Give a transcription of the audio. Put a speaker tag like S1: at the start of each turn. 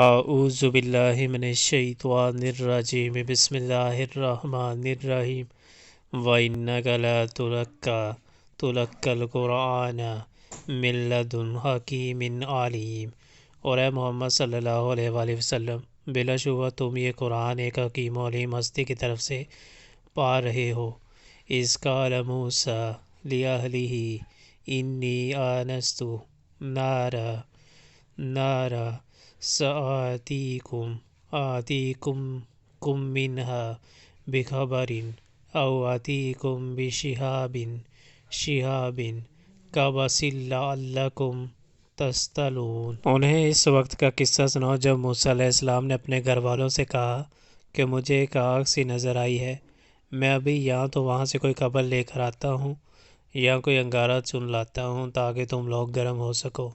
S1: اعوذ باللہ من الشیطان الرجیم بسم اللہ الرحمن الرحیم وَإِنَّكَ لَتُلَقَّى الْقُرْآنَ مِن لَّدُنْ حَکِیمٍ عَلِیمٍ۔ اور اے محمد صلی اللہ علیہ وآلہ وسلم، بلا شبہ تم یہ قرآن ایک حکیم و علیم ہستی کی طرف سے پا رہے ہو۔ اِذْ قَالَ مُوسیٰ لِأَہْلِهِ إِنِّی آنَسْتُ نَارًا آتِیکُم مِّنْہَا بِخَبَرٍ أَوْ آتِیکُم بِشِہَابٍ قَبَسٍ لَعَلَّکُمْ تَصْطَلُونَ۔ انہیں اس وقت کا قصہ سناؤ جب موسیٰ علیہ السلام نے اپنے گھر والوں سے کہا کہ مجھے ایک آگ سی نظر آئی ہے، میں ابھی یا تو وہاں سے کوئی خبر لے کر آتا ہوں یا کوئی انگارہ چن لاتا ہوں تاکہ تم لوگ گرم ہو سکو۔